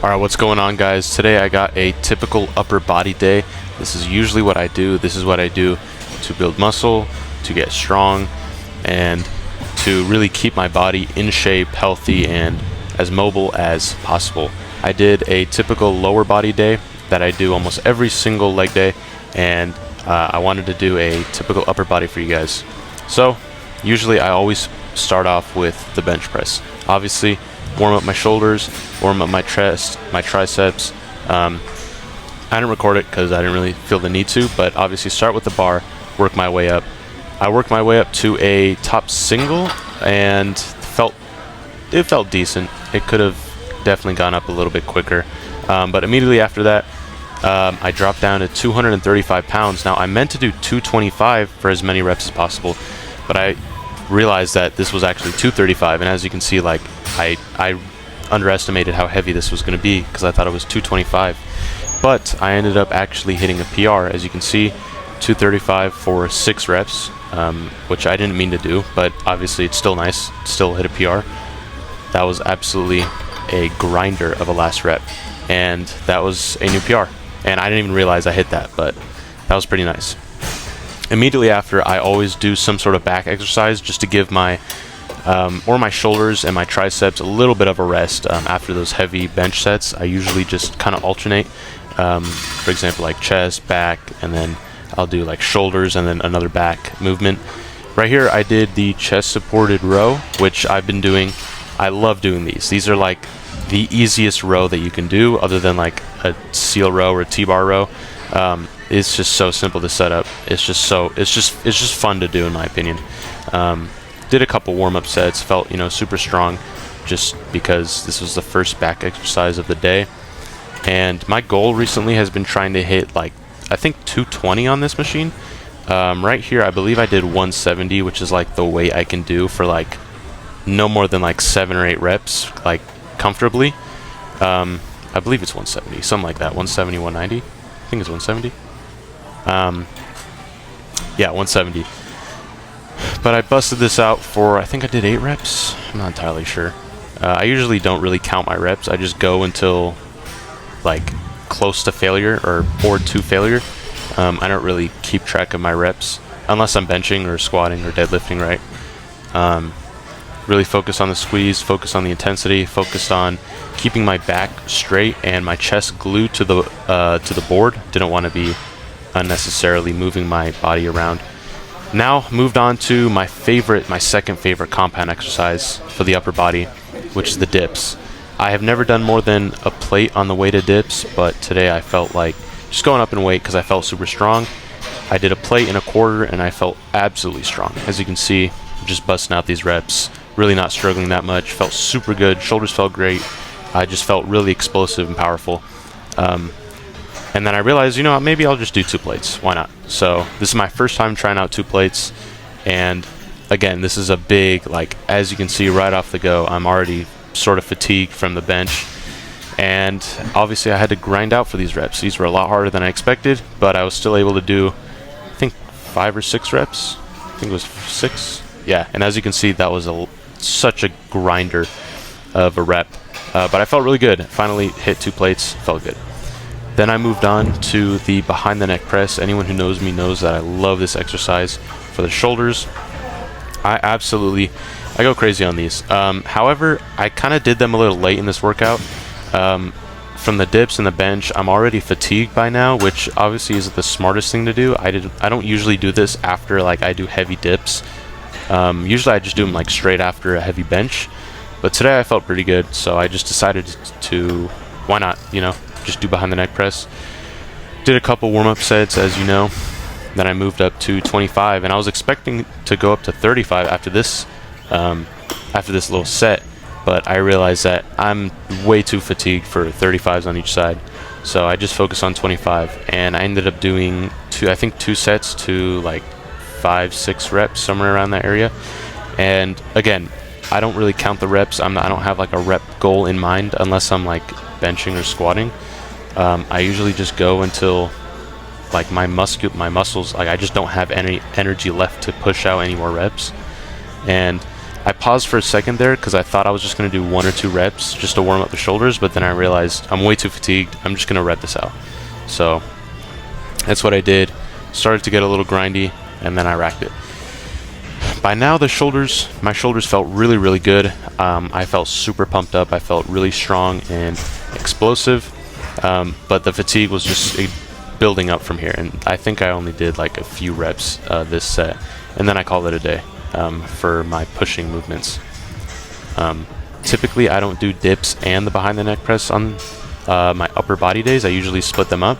Alright, what's going on, guys? Today I got a typical upper body day. This is usually what I do. This is what I do to build muscle, to get strong, and to really keep my body in shape, healthy, and as mobile as possible. I did a typical lower body day that I do almost every single leg day, and I wanted to do a typical upper body for you guys. So usually I always start off with the bench press. Obviously, warm up my shoulders, warm up my chest, my triceps. I didn't record it because I didn't really feel the need to, but obviously start with the bar, work my way up. I worked my way up to a top single, and it felt decent. It could have definitely gone up a little bit quicker, but immediately after that, I dropped down to 235 pounds. Now I meant to do 225 for as many reps as possible, but I realized that this was actually 235, and as you can see, like I underestimated how heavy this was going to be because I thought it was 225, but I ended up actually hitting a PR. As you can see, 235 for 6 reps, which I didn't mean to do, but obviously it's still nice. Still hit a PR. That was absolutely a grinder of a last rep, and that was a new PR, and I didn't even realize I hit that, but that was pretty nice. Immediately after, I always do some sort of back exercise just to give my my shoulders and my triceps a little bit of a rest. After those heavy bench sets, I usually just kind of alternate. For example, like chest, back, and then I'll do like shoulders and then another back movement. Right here, I did the chest supported row, which I've been doing. I love doing these. These are like the easiest row that you can do, other than like a seal row or a T-bar row. It's just so simple to set up. It's just fun to do, in my opinion. Did a couple warm-up sets, felt super strong, just because this was the first back exercise of the day. And my goal recently has been trying to hit like I think 220 on this machine. Right here, I believe I did 170, which is like the weight I can do for like no more than like 7 or 8 reps, like comfortably. I believe it's 170, something like that. 170, 190. I think it's 170. Yeah, 170. But I busted this out for, I think I did 8 reps. I'm not entirely sure. I usually don't really count my reps. I just go until like close to failure or to failure. I don't really keep track of my reps unless I'm benching or squatting or deadlifting, right? Really focus on the squeeze, focus on the intensity, focused on keeping my back straight and my chest glued to the board. Didn't want to be unnecessarily moving my body around. Now moved on to my second favorite compound exercise for the upper body, which is the dips. I have never done more than a plate on the weighted dips, but today I felt like just going up in weight because I felt super strong. I did a plate and a quarter, and I felt absolutely strong. As you can see, just busting out these reps, really not struggling that much. Felt super good. Shoulders felt great. I just felt really explosive and powerful. And then I realized, maybe I'll just do 2 plates. Why not? So this is my first time trying out 2 plates. And again, this is a big, like, as you can see right off the go, I'm already sort of fatigued from the bench. And obviously I had to grind out for these reps. These were a lot harder than I expected, but I was still able to do, I think, 5 or 6 reps. I think it was 6. Yeah, and as you can see, that was such a grinder of a rep. But I felt really good. Finally hit 2 plates, felt good. Then I moved on to the behind the neck press. Anyone who knows me knows that I love this exercise for the shoulders. I go crazy on these. However, I kind of did them a little late in this workout. From the dips and the bench, I'm already fatigued by now, which obviously isn't the smartest thing to do. I don't usually do this after like I do heavy dips. Usually I just do them like straight after a heavy bench. But today I felt pretty good, so I just decided to, why not, just do behind the neck press. Did a couple warm-up sets, as you know. Then I moved up to 25, and I was expecting to go up to 35 after this little set, but I realized that I'm way too fatigued for 35s on each side, so I just focused on 25, and I ended up doing 2 sets to like 5-6 reps, somewhere around that area. And again, I don't really count the reps. I don't have like a rep goal in mind unless I'm like benching or squatting. I usually just go until like my muscles, like I just don't have any energy left to push out any more reps. And I paused for a second there because I thought I was just going to do 1 or 2 reps just to warm up the shoulders, but then I realized I'm way too fatigued. I'm just going to rep this out. So that's what I did. Started to get a little grindy, and then I racked it. By now, my shoulders felt really, really good. I felt super pumped up. I felt really strong and explosive, but the fatigue was just building up from here. And I think I only did like a few reps this set, and then I called it a day for my pushing movements. Typically, I don't do dips and the behind the neck press on my upper body days. I usually split them up,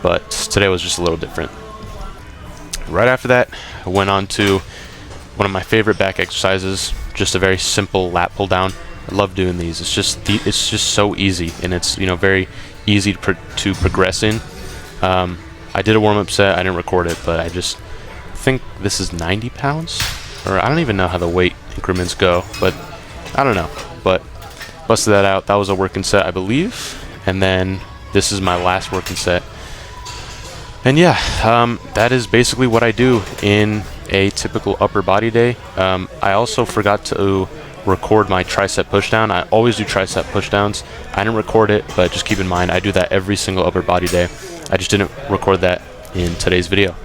but today was just a little different. Right after that, I went on to one of my favorite back exercises, just a very simple lat pull down. I love doing these. It's just so easy, and it's very easy to progress in. I did a warm up set. I didn't record it, but I just think this is 90 pounds, or I don't even know how the weight increments go, but I don't know. But busted that out. That was a working set, I believe, and then this is my last working set. And yeah, that is basically what I do in a typical upper body day. I also forgot to record my tricep pushdown. I always do tricep pushdowns. I didn't record it, but just keep in mind I do that every single upper body day. I just didn't record that in today's video.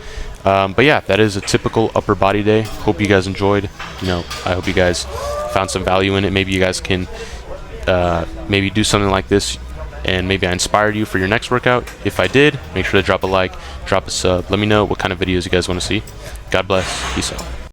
But yeah, that is a typical upper body day. Hope you guys enjoyed. I hope you guys found some value in it. Maybe you guys can maybe do something like this, and maybe I inspired you for your next workout. If I did, make sure to drop a like, drop a sub. Let me know what kind of videos you guys want to see. God bless. Peace out.